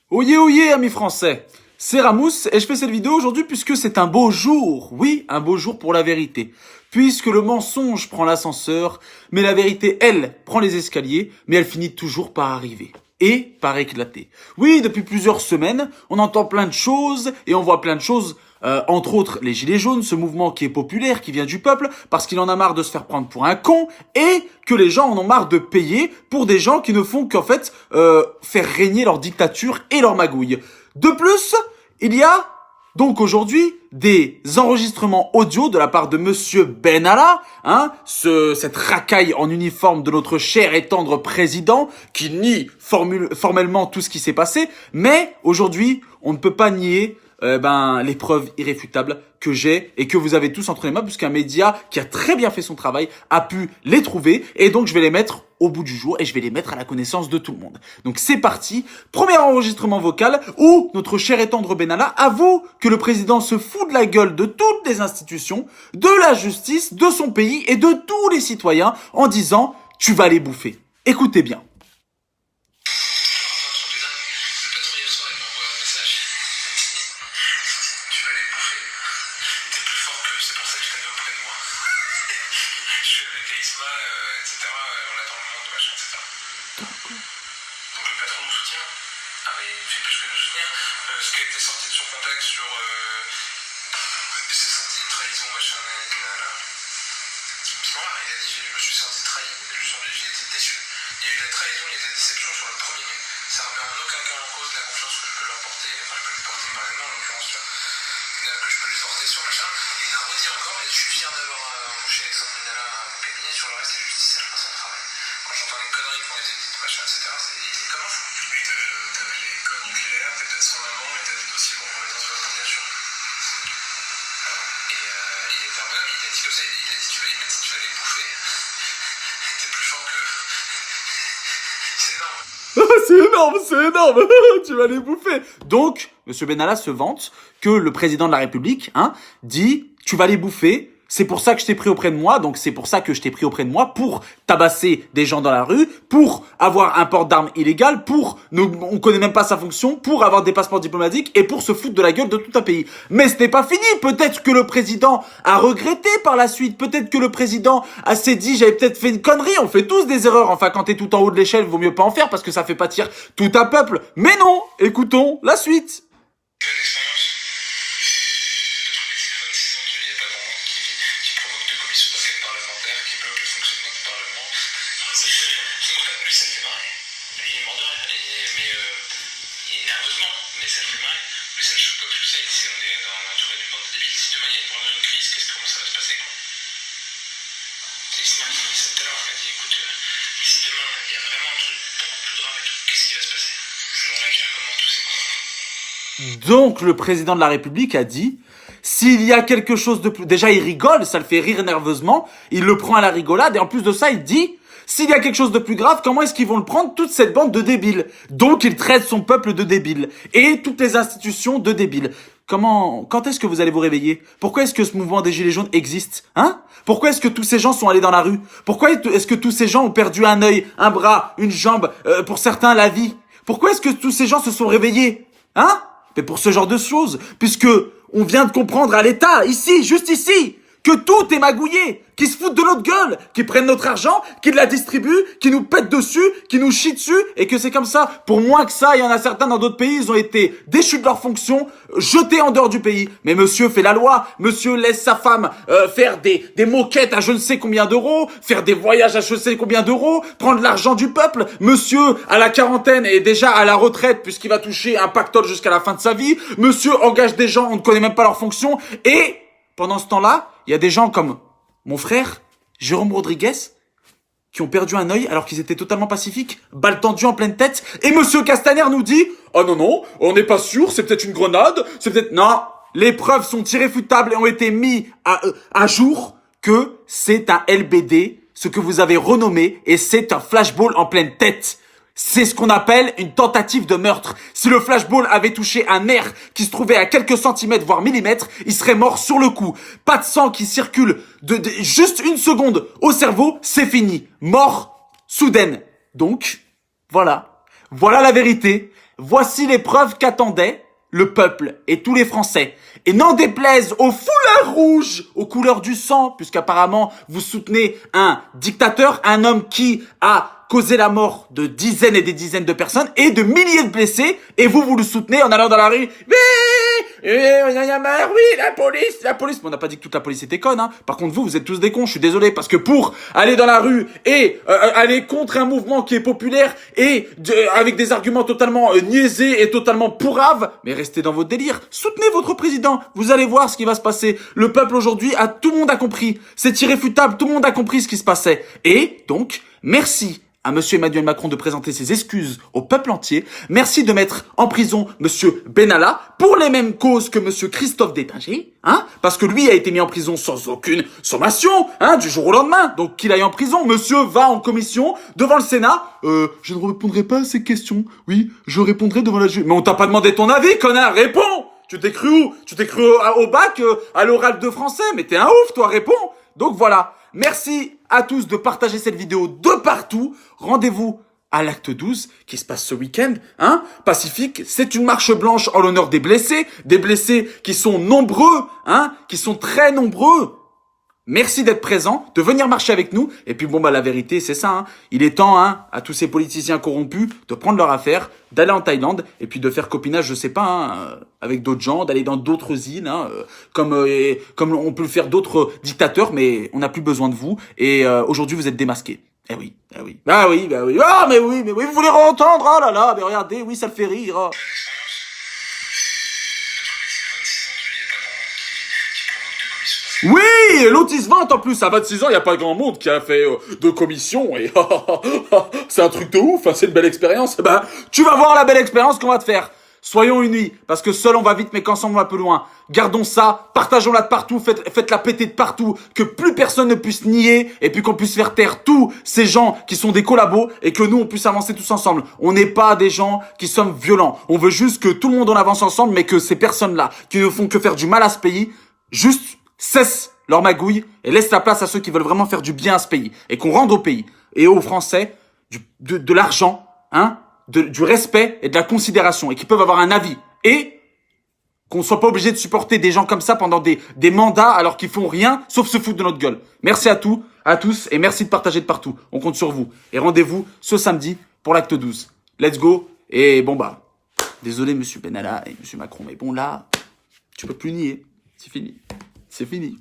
Oyez, oyez, amis français. C'est Ramous et je fais cette vidéo aujourd'hui puisque c'est un beau jour. Oui, un beau jour pour la vérité. Puisque le mensonge prend l'ascenseur, mais la vérité, elle, prend les escaliers, mais elle finit toujours par arriver. Et par éclater. Oui, depuis plusieurs semaines, on entend plein de choses et on voit plein de choses, entre autres les Gilets jaunes, ce mouvement qui est populaire, qui vient du peuple, parce qu'il en a marre de se faire prendre pour un con et que les gens en ont marre de payer pour des gens qui ne font qu'en fait faire régner leur dictature et leur magouille. De plus, il y a donc aujourd'hui des enregistrements audio de la part de Monsieur Benalla, cette racaille en uniforme de notre cher et tendre président qui nie formellement tout ce qui s'est passé, mais aujourd'hui on ne peut pas nier les preuves irréfutables que j'ai et que vous avez tous entre les mains puisqu'un média qui a très bien fait son travail a pu les trouver et donc je vais les mettre au bout du jour et je vais les mettre à la connaissance de tout le monde. Donc c'est parti, premier enregistrement vocal où notre cher et tendre Benalla avoue que le président se fout de la gueule de toutes les institutions, de la justice, de son pays et de tous les citoyens en disant « tu vas les bouffer ». Écoutez bien. On attend le moment de machin, etc. Donc le patron nous soutient. Ah mais il fait plus que nous soutenir. Ce qui a été sorti de son contexte sur c'est sorti de trahison, machin, là. Parce que voilà, il a dit je me suis senti trahi, j'ai été déçu. Il y a eu la trahison, il y a eu la déception sur le premier mai. Ça remet en aucun cas en cause la confiance que je peux leur porter, enfin je peux lui porter parallèlement en l'occurrence, que je peux lui porter sur machin. Il l'a redit encore et je suis fier d'avoir embauché Alexandre Benalla à mon cabinet. Sur le reste, c'est justice, elle fera son travail. Quand j'entends les conneries qui ont été dites, machin, etc., c'est comme un fou. Oui, t'avais les codes nucléaires, t'as peut-être son amant, mais t'as des dossiers pour compromettants sur la candidature. Et il était un bonhomme, il a dit comme ça, il m'a dit tu vas les bouffer. T'es plus fort qu'eux. C'est énorme. C'est énorme, tu vas les bouffer. Donc, Monsieur Benalla se vante que le président de la République, dit, tu vas les bouffer. C'est pour ça que je t'ai pris auprès de moi, donc c'est pour ça que je t'ai pris auprès de moi, pour tabasser des gens dans la rue, pour avoir un port d'armes illégal, on connaît même pas sa fonction, pour avoir des passeports diplomatiques et pour se foutre de la gueule de tout un pays. Mais ce n'est pas fini, peut-être que le président a regretté par la suite, peut-être que le président s'est dit j'avais peut-être fait une connerie, on fait tous des erreurs, enfin quand t'es tout en haut de l'échelle, vaut mieux pas en faire parce que ça fait pâtir tout un peuple. Mais non, écoutons la suite. Lui, ça le fait marrer. Lui, il est mort de rire. Et nerveusement, mais ça le fait marrer. Mais ça le choque pas plus ça. Il dit, on est entouré d'une bande de débiles. Si demain il y a vraiment une crise, comment ça va se passer, quoi? Et Ismaël, il dit ça tout à l'heure. Il m'a dit, écoute, si demain il y a vraiment un truc beaucoup plus grave et tout, qu'est-ce qui va se passer? Je vais réagir comment, tous ces cons? Donc, le président de la République a dit, s'il y a quelque chose de plus... Déjà, il rigole, ça le fait rire nerveusement, il le prend à la rigolade, et en plus de ça, il dit, s'il y a quelque chose de plus grave, comment est-ce qu'ils vont le prendre, toute cette bande de débiles? Donc, il traite son peuple de débiles, et toutes les institutions de débiles. Quand est-ce que vous allez vous réveiller? Pourquoi est-ce que ce mouvement des Gilets jaunes existe? Pourquoi est-ce que tous ces gens sont allés dans la rue? Pourquoi est-ce que tous ces gens ont perdu un œil, un bras, une jambe, pour certains la vie? Pourquoi est-ce que tous ces gens se sont réveillés? Mais pour ce genre de choses, puisque on vient de comprendre à l'État, ici, juste ici, que tout est magouillé, qui se foutent de notre gueule, qui prennent notre argent, qui la distribuent, qui nous pètent dessus, qui nous chient dessus, et que c'est comme ça. Pour moins que ça, il y en a certains dans d'autres pays, ils ont été déchus de leurs fonctions, jetés en dehors du pays. Mais monsieur fait la loi, monsieur laisse sa femme faire des moquettes à je ne sais combien d'euros, faire des voyages à je ne sais combien d'euros, prendre l'argent du peuple. Monsieur, à la quarantaine, est déjà à la retraite, puisqu'il va toucher un pactole jusqu'à la fin de sa vie. Monsieur engage des gens, on ne connaît même pas leur fonction, et pendant ce temps-là, il y a des gens comme mon frère, Jérôme Rodriguez, qui ont perdu un œil alors qu'ils étaient totalement pacifiques, balle tendue en pleine tête, et Monsieur Castaner nous dit « Ah non, on n'est pas sûr, c'est peut-être une grenade, c'est peut-être... » Non, les preuves sont irréfutables et ont été mis à jour que c'est un LBD, ce que vous avez renommé, et c'est un flashball en pleine tête. C'est ce qu'on appelle une tentative de meurtre. Si le flashball avait touché un nerf qui se trouvait à quelques centimètres, voire millimètres, il serait mort sur le coup. Pas de sang qui circule de juste une seconde au cerveau, c'est fini. Mort soudaine. Donc, voilà. Voilà la vérité. voici les preuves qu'attendaient le peuple et tous les Français. Et n'en déplaise aux foulards rouges, aux couleurs du sang, puisqu'apparemment vous soutenez un dictateur, un homme qui a causé la mort de dizaines et des dizaines de personnes et de milliers de blessés, et vous le soutenez en allant dans la rue. Oui, la police. Mais on n'a pas dit que toute la police était conne, hein. Par contre, vous êtes tous des cons, je suis désolé, parce que pour aller dans la rue et aller contre un mouvement qui est populaire et avec des arguments totalement niaisés et totalement pourraves, mais restez dans votre délire. Soutenez votre président. Vous allez voir ce qui va se passer. Le peuple aujourd'hui, tout le monde a compris. C'est irréfutable, tout le monde a compris ce qui se passait. Et donc, merci à monsieur Emmanuel Macron de présenter ses excuses au peuple entier. Merci de mettre en prison monsieur Benalla pour les mêmes causes que monsieur Christophe Détinger, hein, parce que lui a été mis en prison sans aucune sommation, hein, du jour au lendemain. Donc qu'il aille en prison. Monsieur va en commission devant le Sénat. Je ne répondrai pas à ces questions. Oui, je répondrai devant la juge. Mais on t'a pas demandé ton avis, connard. Réponds. Tu t'es cru où? Tu t'es cru au bac, à l'oral de français? Mais t'es un ouf, toi. Réponds. Donc voilà. Merci à tous de partager cette vidéo de partout. Rendez-vous à l'acte 12 qui se passe ce week-end, hein. Pacifique, c'est une marche blanche en l'honneur des blessés qui sont nombreux, hein, qui sont très nombreux. Merci d'être présent, de venir marcher avec nous. Et puis bon, bah la vérité, c'est ça, hein. Il est temps, hein, à tous ces politiciens corrompus de prendre leur affaire, d'aller en Thaïlande et puis de faire copinage, je sais pas, hein, avec d'autres gens, d'aller dans d'autres îles, hein, comme on peut le faire d'autres dictateurs, mais on n'a plus besoin de vous. Et aujourd'hui, vous êtes démasqués. Eh oui, eh oui. Ah oui, bah oui. Ah mais oui, vous voulez entendre? Oh là là, mais regardez, oui, ça le fait rire. Oh. Oui, l'autisme 20 en plus, à 26 ans, il n'y a pas grand monde qui a fait de commission et c'est un truc de ouf, hein, c'est une belle expérience. Bah, tu vas voir la belle expérience qu'on va te faire. Soyons unis, parce que seul on va vite, mais qu'ensemble on va plus loin. Gardons ça, partageons-la de partout, faites-la péter de partout, que plus personne ne puisse nier, et puis qu'on puisse faire taire tous ces gens qui sont des collabos, et que nous on puisse avancer tous ensemble. On n'est pas des gens qui sommes violents. On veut juste que tout le monde en avance ensemble, mais que ces personnes-là, qui ne font que faire du mal à ce pays, juste cessent leur magouille et laissent la place à ceux qui veulent vraiment faire du bien à ce pays. Et qu'on rende au pays et aux Français de l'argent, hein, du respect et de la considération, et qui peuvent avoir un avis, et qu'on soit pas obligé de supporter des gens comme ça pendant des mandats alors qu'ils font rien sauf se foutre de notre gueule. Merci à tous, et merci de partager de partout. On compte sur vous. Et rendez-vous ce samedi pour l'acte 12. Let's go. Et bon bah, désolé monsieur Benalla et monsieur Macron, mais bon là, tu peux plus nier. C'est fini. C'est fini.